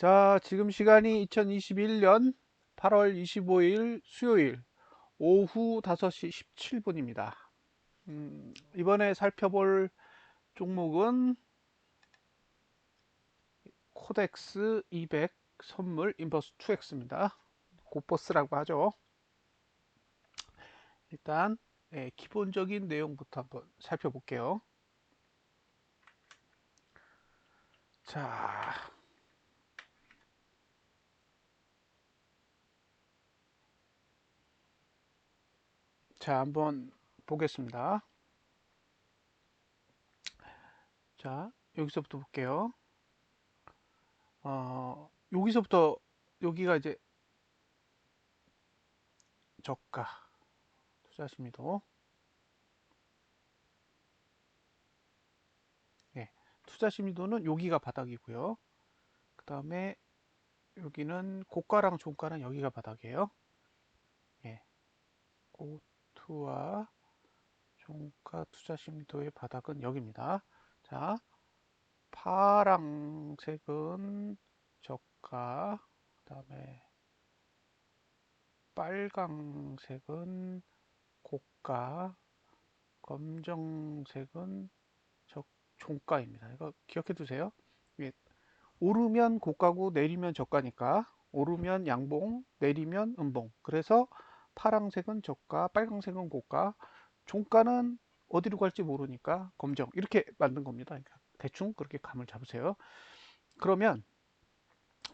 자, 지금 시간이 2021년 8월 25일 수요일 오후 5시 17분입니다. 이번에 살펴볼 종목은 코덱스 200 선물 인버스 2X입니다. 고버스라고 하죠. 일단 기본적인 내용부터 한번 살펴볼게요. 자, 한번 보겠습니다. 자, 여기서부터 볼게요. 여기서부터 여기가 이제 저가 투자 심리도. 네, 투자 심리도는 여기가 바닥이고요. 그 다음에 여기는 고가랑 종가는 여기가 바닥이에요. 예, 고투와 종가 투자 심리도의 바닥은 여기입니다. 자, 파랑색은 저가, 그 다음에 빨강색은 고가, 검정색은 종가입니다. 이거 기억해 두세요. 예, 오르면 고가고 내리면 저가니까 오르면 양봉, 내리면 음봉. 그래서 파랑색은 저가, 빨강색은 고가, 종가는 어디로 갈지 모르니까 검정. 이렇게 만든 겁니다. 그러니까 대충 그렇게 감을 잡으세요. 그러면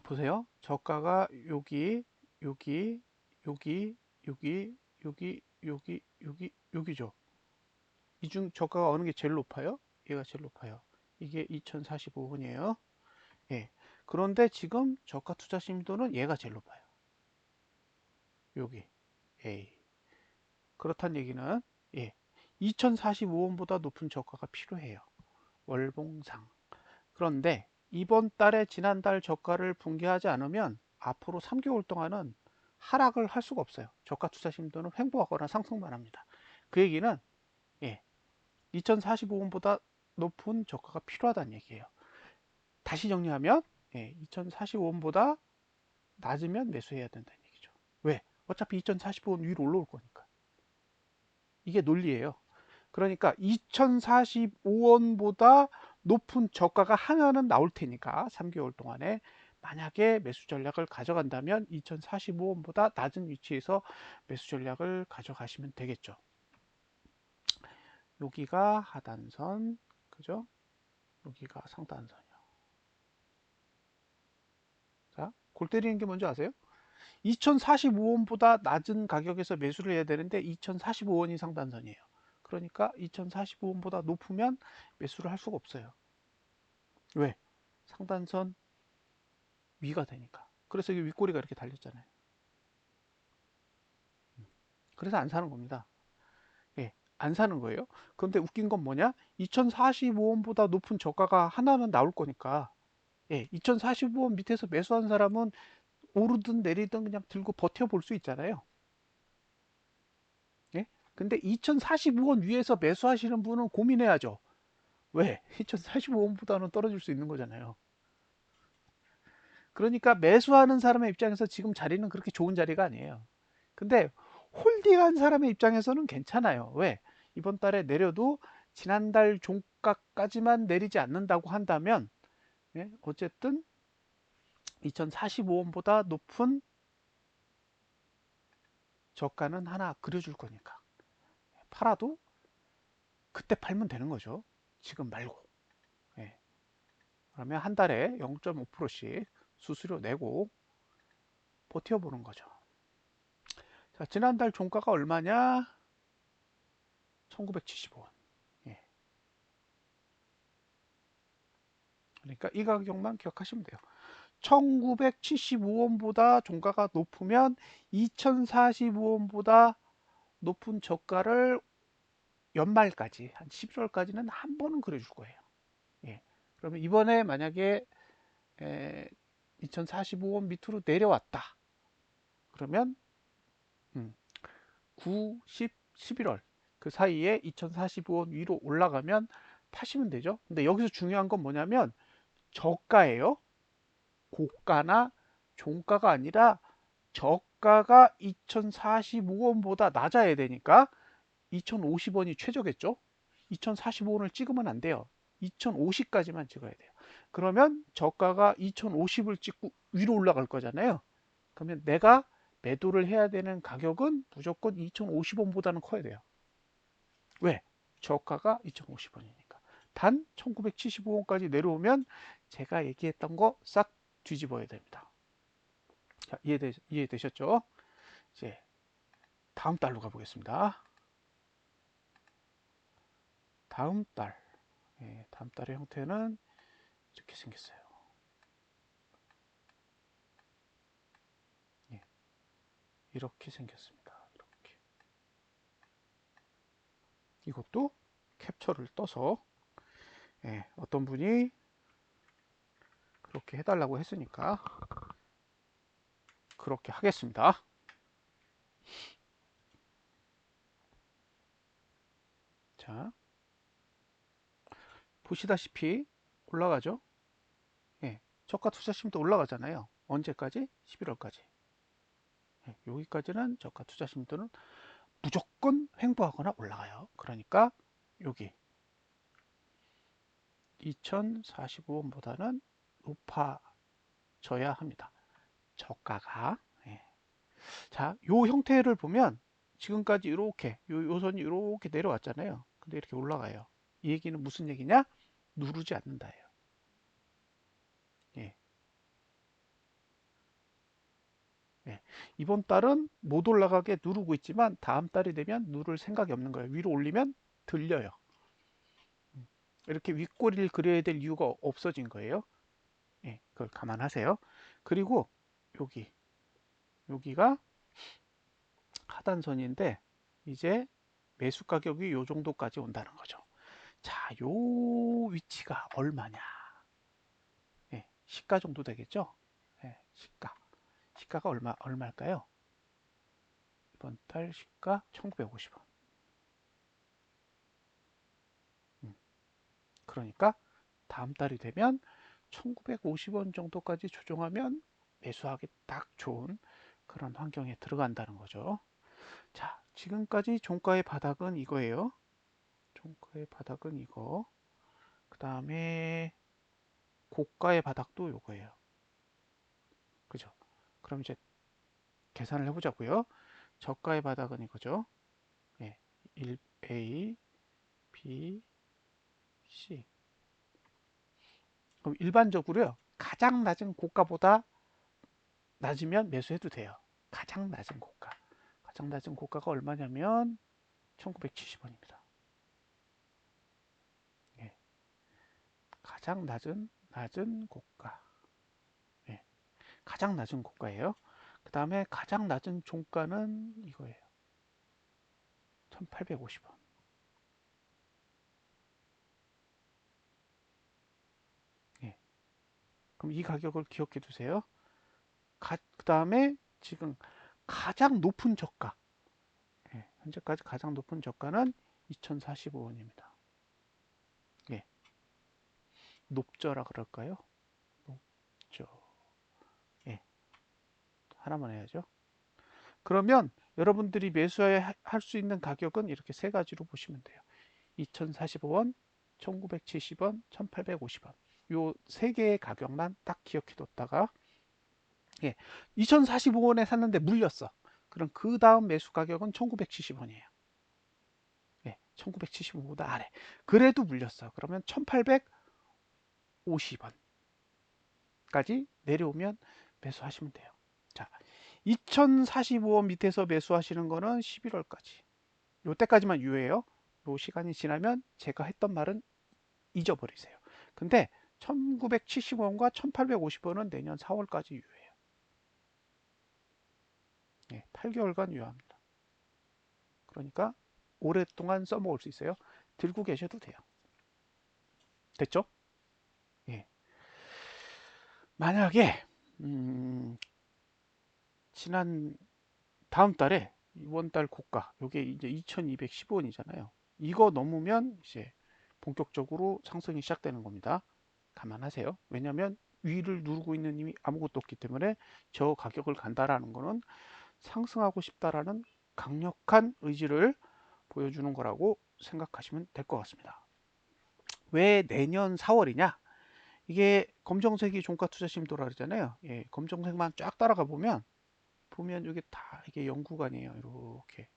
보세요. 저가가 여기, 여기, 여기, 여기, 여기, 여기, 여기, 여기죠. 이 중 저가가 어느 게 제일 높아요? 얘가 제일 높아요. 이게 2045원이에요. 예. 그런데 지금 저가 투자 심도는 얘가 제일 높아요. 여기. A. 그렇다는 얘기는 예. 2045원보다 높은 저가가 필요해요. 월봉상. 그런데 이번 달에 지난달 저가를 붕괴하지 않으면 앞으로 3개월 동안은 하락을 할 수가 없어요. 저가 투자 심도는 횡보하거나 상승만 합니다. 그 얘기는 예. 2045원보다 높은 저가가 필요하다는 얘기예요. 다시 정리하면 예. 2045원보다 낮으면 매수해야 된다는 얘기죠. 왜? 어차피 2045원 위로 올라올 거니까. 이게 논리예요. 그러니까 2045원보다 높은 저가가 하나는 나올 테니까 3개월 동안에 만약에 매수 전략을 가져간다면 2045원보다 낮은 위치에서 매수 전략을 가져가시면 되겠죠. 여기가 하단선, 그죠? 여기가 상단선이요. 자, 골 때리는 게 뭔지 아세요? 2045원보다 낮은 가격에서 매수를 해야 되는데 2045원이 상단선이에요. 그러니까 2045원보다 높으면 매수를 할 수가 없어요. 왜? 상단선 위가 되니까. 그래서 이게 윗꼬리가 이렇게 달렸잖아요. 그래서 안 사는 겁니다. 예, 안 사는 거예요. 그런데 웃긴 건 뭐냐? 2045원보다 높은 저가가 하나는 나올 거니까 예, 2045원 밑에서 매수한 사람은 오르든 내리든 그냥 들고 버텨볼 수 있잖아요. 예? 근데 2045원 위에서 매수하시는 분은 고민해야죠. 왜? 2045원보다는 떨어질 수 있는 거잖아요. 그러니까 매수하는 사람의 입장에서 지금 자리는 그렇게 좋은 자리가 아니에요. 근데 홀딩한 사람의 입장에서는 괜찮아요. 왜? 이번 달에 내려도 지난달 종가까지만 내리지 않는다고 한다면 예? 어쨌든 2045원보다 높은 저가는 하나 그려줄 거니까 팔아도 그때 팔면 되는 거죠. 지금 말고. 예. 그러면 한 달에 0.5%씩 수수료 내고 버텨보는 거죠. 자, 지난달 종가가 얼마냐? 1975원. 예. 그러니까 이 가격만 기억하시면 돼요. 1975원보다 종가가 높으면 2045원보다 높은 저가를 연말까지 한 11월까지는 한 번은 그려줄 거예요. 예. 그러면 이번에 만약에 2045원 밑으로 내려왔다. 그러면 9, 10, 11월 그 사이에 2045원 위로 올라가면 파시면 되죠. 근데 여기서 중요한 건 뭐냐면 저가예요. 고가나 종가가 아니라 저가가 2045원보다 낮아야 되니까 2050원이 최저겠죠. 2045원을 찍으면 안 돼요. 2050까지만 찍어야 돼요. 그러면 저가가 2050을 찍고 위로 올라갈 거잖아요. 그러면 내가 매도를 해야 되는 가격은 무조건 2050원보다는 커야 돼요. 왜? 저가가 2050원이니까. 단 1975원까지 내려오면 제가 얘기했던 거 싹 뒤집어야 됩니다. 자, 이해되셨죠? 이제 다음 달로 가보겠습니다. 다음 달. 다음 달의 형태는 이렇게 생겼어요. 예, 이렇게 생겼습니다. 이렇게. 이것도 캡처를 떠서 어떤 분이 그렇게 해달라고 했으니까 그렇게 하겠습니다. 자, 보시다시피 올라가죠. 저가 투자심도 올라가잖아요. 언제까지? 11월까지. 여기까지는 저가 투자심도는 무조건 횡보하거나 올라가요. 그러니까 여기 2045원보다는 높아져야 합니다. 저가가. 자, 요 형태를 보면 지금까지 이렇게 요 선이 이렇게 내려왔잖아요. 근데 이렇게 올라가요. 이 얘기는 무슨 얘기냐? 누르지 않는다예요. 예. 예. 이번 달은 못 올라가게 누르고 있지만 다음 달이 되면 누를 생각이 없는 거예요. 위로 올리면 들려요. 이렇게 윗꼬리를 그려야 될 이유가 없어진 거예요. 그걸 감안하세요. 그리고 여기가 하단선인데 이제 매수 가격이 요 정도까지 온다는 거죠. 자, 요 위치가 얼마냐? 시가 정도 되겠죠? 시가가 얼마일까요? 이번 달 시가 1950원. 그러니까 다음 달이 되면 1950원 정도까지 조정하면 매수하기 딱 좋은 그런 환경에 들어간다는 거죠. 자, 지금까지 종가의 바닥은 이거예요. 종가의 바닥은 이거. 그 다음에 고가의 바닥도 이거예요. 그죠? 그럼 이제 계산을 해보자고요. 저가의 바닥은 이거죠. 1A, B, C. 그럼 일반적으로요. 가장 낮은 고가보다 낮으면 매수해도 돼요. 가장 낮은 고가. 가장 낮은 고가가 얼마냐면 1970원입니다. 가장 낮은 고가. 가장 낮은 고가예요. 그 다음에 가장 낮은 종가는 이거예요. 1850원. 그럼 이 가격을 기억해 두세요. 그 다음에 지금 가장 높은 저가. 현재까지 가장 높은 저가는 2045원입니다. 높저라 그럴까요? 높저. 하나만 해야죠. 그러면 여러분들이 매수할 수 있는 가격은 이렇게 세 가지로 보시면 돼요. 2045원, 1970원, 1850원. 요 세 개의 가격만 딱 기억해 뒀다가 2045원에 샀는데 물렸어. 그럼 그 다음 매수 가격은 1970원이에요. 1970원보다 아래. 그래도 물렸어. 그러면 1850원까지 내려오면 매수하시면 돼요. 자, 2045원 밑에서 매수하시는 거는 11월까지. 요때까지만 유예해요. 요 시간이 지나면 제가 했던 말은 잊어버리세요. 근데 1970원과 1850원은 내년 4월까지 유예해요. 8개월간 유효합니다. 그러니까 오랫동안 써먹을 수 있어요. 들고 계셔도 돼요. 됐죠? 만약에 지난 다음 달에 이번 달 고가 요게 이제 2215원이잖아요. 이거 넘으면 이제 본격적으로 상승이 시작되는 겁니다. 감안하세요. 왜냐면 위를 누르고 있는 힘이 아무것도 없기 때문에 저 가격을 간다라는 거는 상승하고 싶다라는 강력한 의지를 보여주는 거라고 생각하시면 될 것 같습니다. 왜 내년 4월이냐? 이게 검정색이 종가 투자 심도라 그러잖아요. 예, 검정색만 쫙 따라가 보면 이게 다 이게 연구관이에요. 이렇게.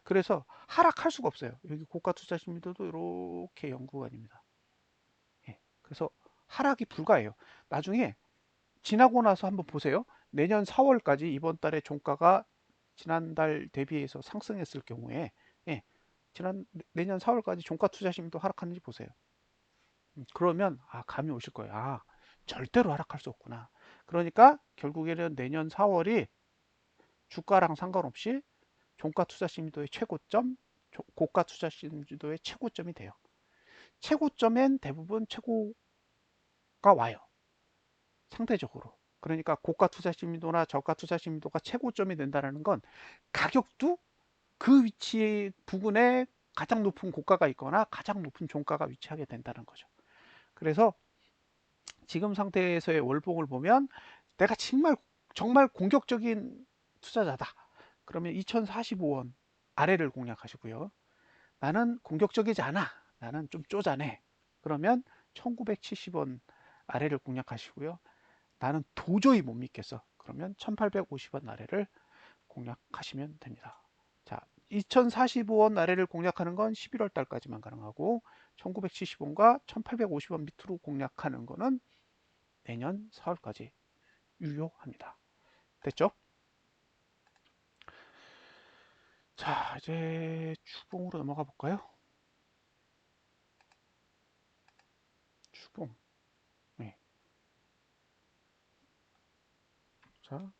그래서 하락할 수가 없어요. 여기 고가 투자 심도도 이렇게 연구관입니다. 예, 그래서 하락이 불가해요. 나중에 지나고 나서 한번 보세요. 내년 4월까지 이번 달에 종가가 지난달 대비해서 상승했을 경우에, 예, 내년 4월까지 종가 투자 심도 하락하는지 보세요. 그러면 감이 오실 거예요. 절대로 하락할 수 없구나. 그러니까 결국에는 내년 4월이 주가랑 상관없이 종가 투자 심도의 최고점, 고가 투자 심도의 최고점이 돼요. 최고점엔 대부분 최고가 와요. 상대적으로. 그러니까 고가 투자 심도나 저가 투자 심도가 최고점이 된다는 건 가격도 그 위치 부근에 가장 높은 고가가 있거나 가장 높은 종가가 위치하게 된다는 거죠. 그래서 지금 상태에서의 월봉을 보면 내가 정말 공격적인 투자자다. 그러면 2045원 아래를 공략하시고요. 나는 공격적이지 않아. 나는 좀 쪼잔해. 그러면 1970원 아래를 공략하시고요. 나는 도저히 못 믿겠어. 그러면 1850원 아래를 공략하시면 됩니다. 자, 2045원 아래를 공략하는 건 11월 달까지만 가능하고 1970원과 1850원 밑으로 공략하는 거는 내년 4월까지 유효합니다. 됐죠? 자, 이제 주봉으로 넘어가 볼까요? 주봉. 네. 자,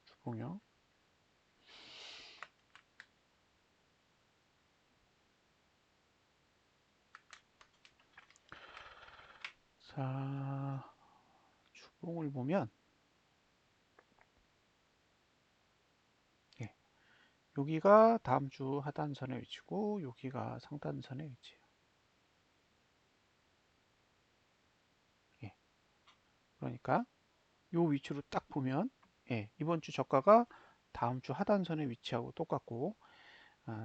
주봉이요. 자, 주봉을 보면, 예, 여기가 다음 주 하단선의 위치고, 여기가 상단선의 위치예요. 예, 그러니까 요 위치로 딱 보면, 예, 이번 주 저가가 다음 주 하단선의 위치하고 똑같고,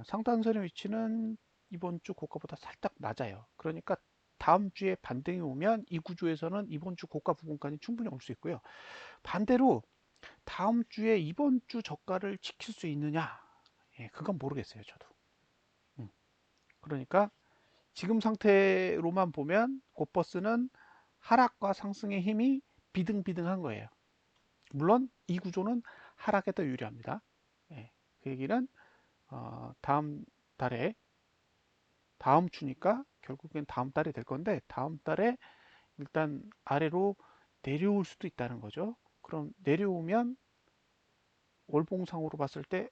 상단선의 위치는 이번 주 고가보다 살짝 낮아요. 그러니까 다음 주에 반등이 오면 이 구조에서는 이번 주 고가 부분까지 충분히 올 수 있고요. 반대로 다음 주에 이번 주 저가를 지킬 수 있느냐? 예, 그건 모르겠어요, 저도. 음, 그러니까 지금 상태로만 보면 곧버스는 하락과 상승의 힘이 비등비등한 거예요. 물론 이 구조는 하락에 더 유리합니다. 예, 그 얘기는 다음 달에 다음 주니까 결국엔 다음 달이 될 건데 다음 달에 일단 아래로 내려올 수도 있다는 거죠. 그럼 내려오면 월봉상으로 봤을 때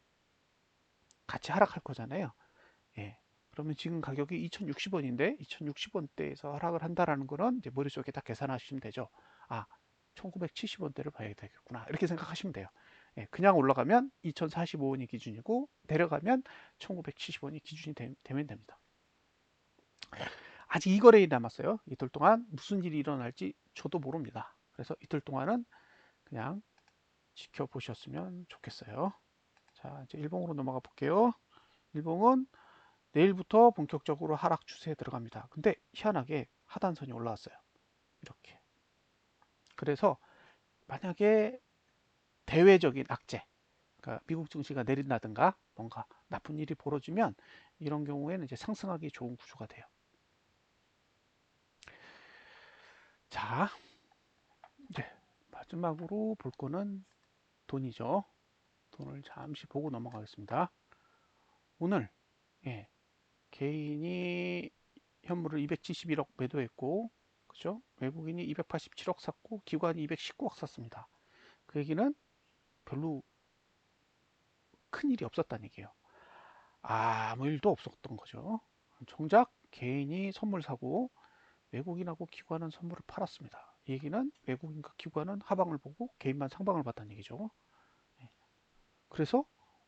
같이 하락할 거잖아요. 예. 그러면 지금 가격이 2060원인데 2060원대에서 하락을 한다라는 거는 이제 머릿속에 딱 계산하시면 되죠. 1970원대를 봐야 되겠구나. 이렇게 생각하시면 돼요. 예, 그냥 올라가면 2045원이 기준이고 내려가면 1970원이 기준이 되면 됩니다. 아직 이 거래일이 남았어요. 이틀 동안 무슨 일이 일어날지 저도 모릅니다. 그래서 이틀 동안은 그냥 지켜보셨으면 좋겠어요. 자, 이제 일봉으로 넘어가 볼게요. 일봉은 내일부터 본격적으로 하락 추세에 들어갑니다. 근데 희한하게 하단선이 올라왔어요. 이렇게. 그래서 만약에 대외적인 악재, 그러니까 미국 증시가 내린다든가 뭔가 나쁜 일이 벌어지면 이런 경우에는 이제 상승하기 좋은 구조가 돼요. 자, 이제 마지막으로 볼 거는 돈이죠. 돈을 잠시 보고 넘어가겠습니다. 오늘 예, 개인이 현물을 271억 매도했고, 그죠? 외국인이 287억 샀고, 기관이 219억 샀습니다. 그 얘기는 별로 큰 일이 없었다는 얘기예요. 아무 일도 없었던 거죠. 정작 개인이 선물 사고 외국인하고 기관은 선물을 팔았습니다. 이 얘기는 외국인과 기관은 하방을 보고 개인만 상방을 봤다는 얘기죠. 네. 그래서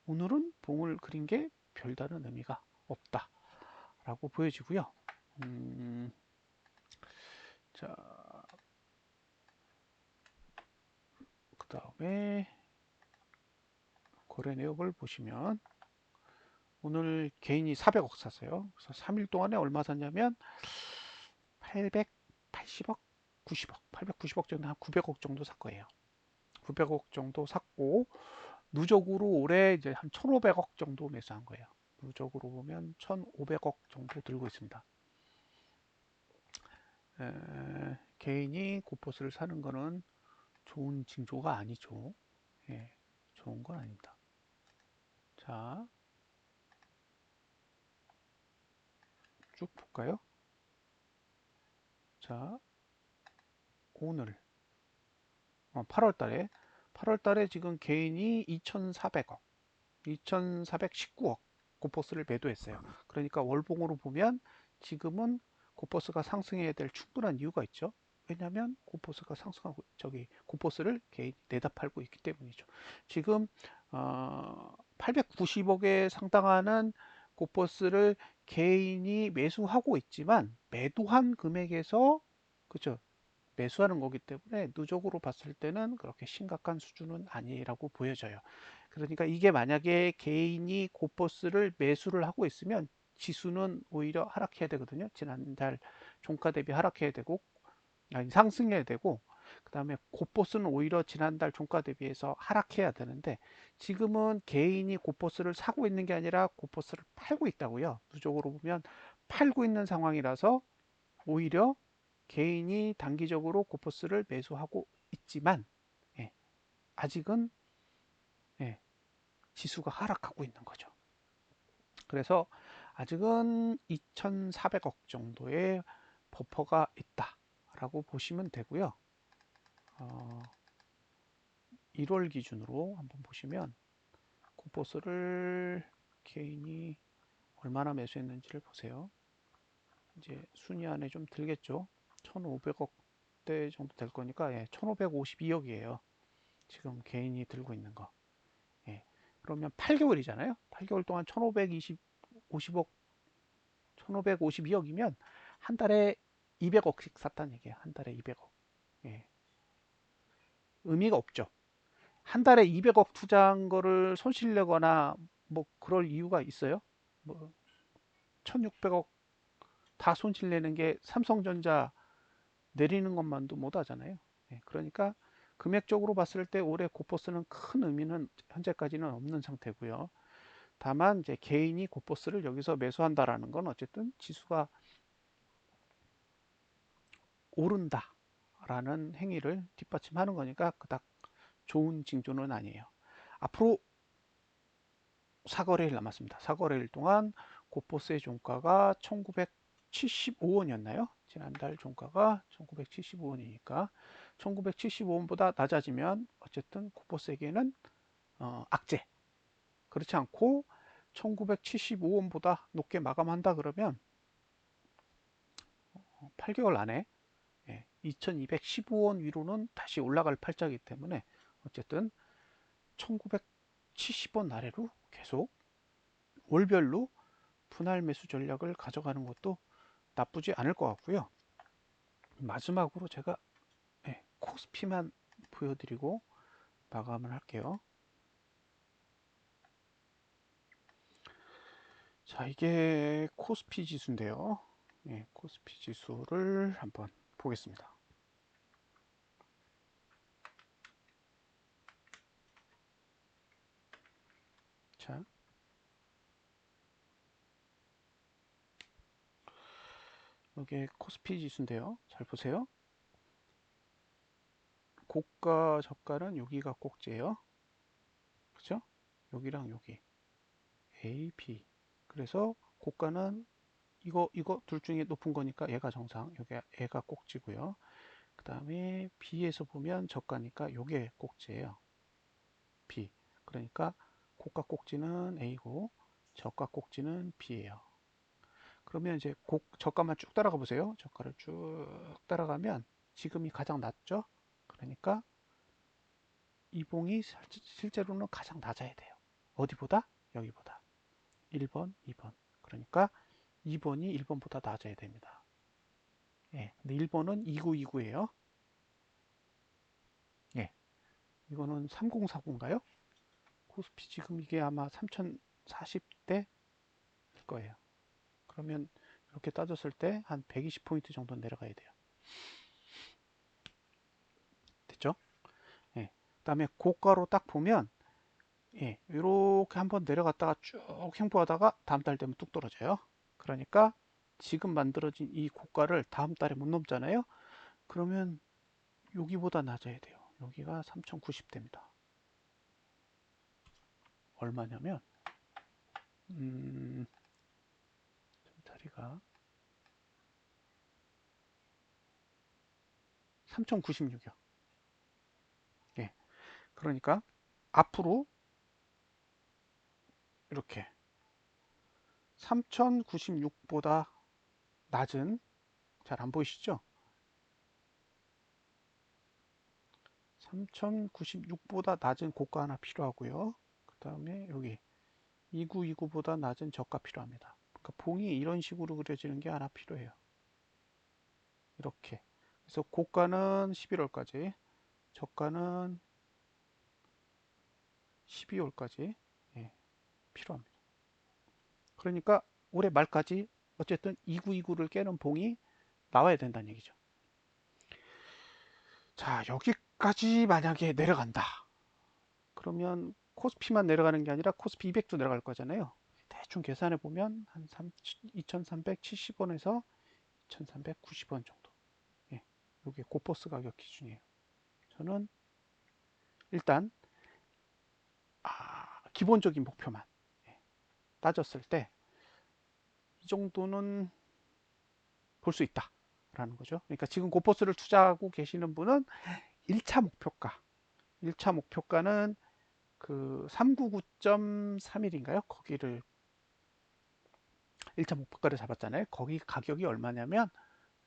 오늘은 봉을 그린 게 별다른 의미가 없다라고 보여지고요. 음, 자, 그 다음에 거래 내역을 보시면 오늘 개인이 400억 샀어요. 그래서 3일 동안에 얼마 샀냐면 880억, 90억, 890억 정도, 한 900억 정도 살 거예요. 900억 정도 샀고 누적으로 올해 이제 한 1,500억 정도 매수한 거예요. 누적으로 보면 1,500억 정도 들고 있습니다. 개인이 곳곳을 사는 거는 좋은 징조가 아니죠. 예, 좋은 건 아닙니다. 자, 쭉 볼까요? 자, 오늘 8월 달에 지금 개인이 2,400억, 2,419억 고퍼스를 매도했어요. 그러니까 월봉으로 보면 지금은 고퍼스가 상승해야 될 충분한 이유가 있죠. 왜냐하면 고퍼스가 상승하고 고퍼스를 개인이 내다 팔고 있기 때문이죠. 지금 890억에 상당하는 고퍼스를 개인이 매수하고 있지만 매도한 금액에서 그죠? 매수하는 거기 때문에 누적으로 봤을 때는 그렇게 심각한 수준은 아니라고 보여져요. 그러니까 이게 만약에 개인이 고퍼스를 매수를 하고 있으면 지수는 오히려 하락해야 되거든요. 지난달 종가 대비 하락해야 되고, 아니 상승해야 되고, 그 다음에 고퍼스는 오히려 지난달 종가 대비해서 하락해야 되는데 지금은 개인이 고퍼스를 사고 있는 게 아니라 고퍼스를 팔고 있다고요. 누적으로 보면 팔고 있는 상황이라서 오히려 개인이 단기적으로 고퍼스를 매수하고 있지만 예, 아직은 예, 지수가 하락하고 있는 거죠. 그래서 아직은 2,400억 정도의 버퍼가 있다라고 보시면 되고요. 1월 기준으로 한번 보시면 고퍼스를 개인이 얼마나 매수했는지를 보세요. 이제 순위 안에 좀 들겠죠. 1,500억대 정도 될 거니까 1,552억이에요. 지금 개인이 들고 있는 거. 예. 그러면 8개월이잖아요. 8개월 동안 1,550억, 1,552억이면 한 달에 200억씩 샀다는 얘기예요. 한 달에 200억. 예. 의미가 없죠. 한 달에 200억 투자한 거를 손실 내거나 뭐 그럴 이유가 있어요? 뭐 1,600억 다 손실 내는 게 삼성전자 내리는 것만도 못 하잖아요. 예. 그러니까 금액적으로 봤을 때 올해 고퍼스는 큰 의미는 현재까지는 없는 상태고요. 다만 이제 개인이 고퍼스를 여기서 매수한다라는 건 어쨌든 지수가 오른다라는 행위를 뒷받침하는 거니까 그닥 좋은 징조는 아니에요. 앞으로 4거래일 남았습니다. 4거래일 동안 고퍼스의 종가가 1975원이었나요? 지난달 종가가 1975원이니까 1975원보다 낮아지면 어쨌든 고퍼스에게는 악재. 그렇지 않고 1975원보다 높게 마감한다 그러면 8개월 안에 2215원 위로는 다시 올라갈 팔자이기 때문에 어쨌든 1970원 아래로 계속 월별로 분할 매수 전략을 가져가는 것도 나쁘지 않을 것 같고요. 마지막으로 제가 코스피만 보여드리고 마감을 할게요. 자, 이게 코스피 지수인데요. 코스피 지수를 한번 보겠습니다. 자, 이게 코스피 지수인데요. 잘 보세요. 고가 저가는 여기가 꼭지예요. 그죠? 여기랑 여기 A, B. 그래서 고가는 이거 둘 중에 높은 거니까 얘가 정상, 여기 얘가 꼭지고요. 그 다음에 B에서 보면 저가니까 요게 꼭지예요. B. 그러니까 고가 꼭지는 A고 저가 꼭지는 B예요. 그러면 이제 저가만 쭉 따라가 보세요. 저가를 쭉 따라가면 지금이 가장 낮죠? 그러니까 이봉이 실제로는 가장 낮아야 돼요. 어디보다? 여기보다. 1번, 2번. 그러니까 2번이 1번보다 낮아야 됩니다. 예, 근데 일본은 2929예요. 예, 이거는 3040인가요? 코스피 지금 이게 아마 3040대일 거예요. 그러면 이렇게 따졌을 때 한 120포인트 정도 내려가야 돼요. 됐죠? 예. 그다음에 고가로 딱 보면 예, 이렇게 한번 내려갔다가 쭉 횡보하다가 다음 달 되면 뚝 떨어져요. 그러니까 지금 만들어진 이 고가를 다음 달에 못 넘잖아요. 그러면 여기보다 낮아야 돼요. 여기가 3090대입니다. 얼마냐면 다리가 3096이요. 예. 그러니까 앞으로 이렇게 3096보다 낮은, 잘 안 보이시죠? 3096보다 낮은 고가 하나 필요하고요. 그 다음에 여기 2929보다 낮은 저가 필요합니다. 그러니까 봉이 이런 식으로 그려지는 게 하나 필요해요. 이렇게. 그래서 고가는 11월까지, 저가는 12월까지 예, 필요합니다. 그러니까 올해 말까지 어쨌든 2929를 깨는 봉이 나와야 된다는 얘기죠. 자, 여기까지 만약에 내려간다. 그러면 코스피만 내려가는 게 아니라 코스피 200도 내려갈 거잖아요. 대충 계산해 보면 한 2370원에서 2390원 정도. 예, 이게 고퍼스 가격 기준이에요. 저는 일단 기본적인 목표만 예, 따졌을 때 이 정도는 볼 수 있다라는 거죠. 그러니까 지금 고퍼스를 투자하고 계시는 분은 1차 목표가, 1차 목표가는 그 399.31인가요? 거기를 1차 목표가를 잡았잖아요. 거기 가격이 얼마냐면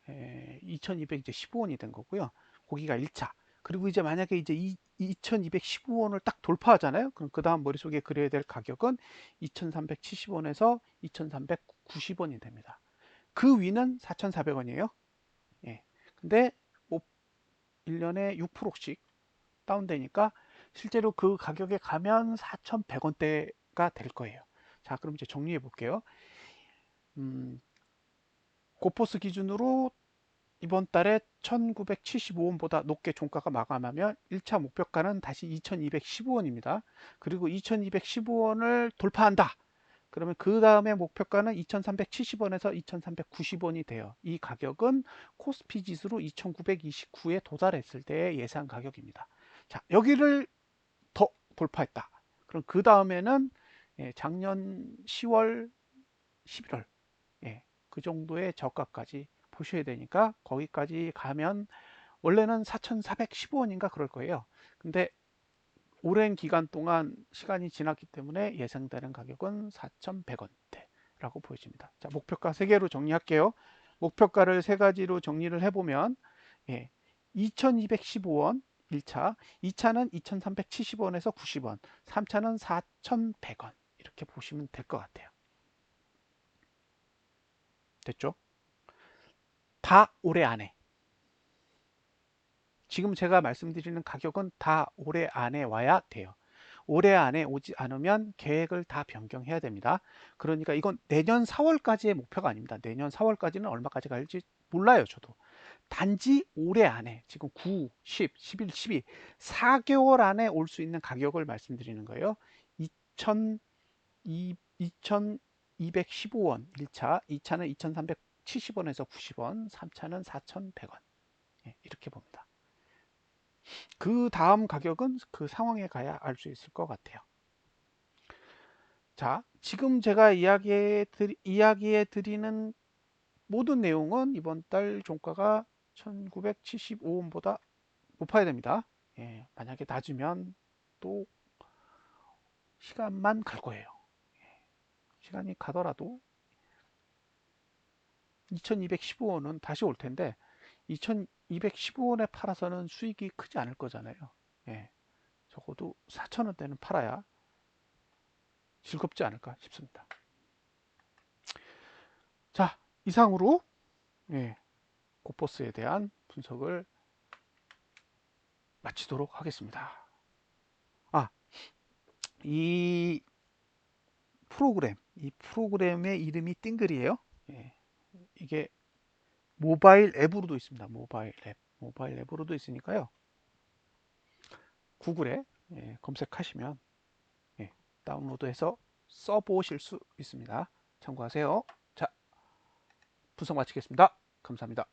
2215원이 된 거고요. 거기가 1차. 그리고 이제 만약에 이제 2215원을 딱 돌파하잖아요. 그럼 그 다음 머릿속에 그려야 될 가격은 2370원에서 2390원이 됩니다. 그 위는 4400원이에요. 예. 근데 뭐 1년에 6%씩 다운되니까 실제로 그 가격에 가면 4100원대가 될 거예요. 자, 그럼 이제 정리해 볼게요. 고포스 기준으로 이번 달에 1975원보다 높게 종가가 마감하면 1차 목표가는 다시 2215원입니다. 그리고 2215원을 돌파한다. 그러면 그 다음에 목표가는 2370원에서 2390원이 돼요. 이 가격은 코스피 지수로 2929에 도달했을 때의 예상 가격입니다. 자, 여기를 더 돌파했다. 그럼 그 다음에는 작년 10월, 11월 그 정도의 저가까지 보셔야 되니까 거기까지 가면 원래는 4,415원인가 그럴 거예요. 근데 오랜 기간 동안 시간이 지났기 때문에 예상되는 가격은 4,100원대라고 보여집니다. 자, 목표가 3개로 정리할게요. 목표가를 3가지로 정리를 해보면 2,215원 1차, 2차는 2,370원에서 90원, 3차는 4,100원 이렇게 보시면 될 것 같아요. 됐죠? 다 올해 안에. 지금 제가 말씀드리는 가격은 다 올해 안에 와야 돼요. 올해 안에 오지 않으면 계획을 다 변경해야 됩니다. 그러니까 이건 내년 4월까지의 목표가 아닙니다. 내년 4월까지는 얼마까지 갈지 몰라요, 저도. 단지 올해 안에 지금 9, 10, 11, 12, 4개월 안에 올 수 있는 가격을 말씀드리는 거예요. 2,215원 1차, 2차는 2,370원에서 90원, 3차는 4,100원. 이렇게 봅니다. 그 다음 가격은 그 상황에 가야 알 수 있을 것 같아요. 자, 지금 제가 이야기해 드리는 모든 내용은 이번 달 종가가 1975원보다 높아야 됩니다. 만약에 낮으면 또 시간만 갈 거예요. 시간이 가더라도 2215원은 다시 올 텐데 2215원에 팔아서는 수익이 크지 않을 거잖아요. 적어도 4,000원대는 팔아야 즐겁지 않을까 싶습니다. 자, 이상으로 코포스에 대한 분석을 마치도록 하겠습니다. 아, 이 이 프로그램의 이름이 띵글이에요. 예, 이게 모바일 앱으로도 있습니다. 모바일 앱으로도 있으니까요. 구글에 검색하시면 다운로드해서 써보실 수 있습니다. 참고하세요. 자, 분석 마치겠습니다. 감사합니다.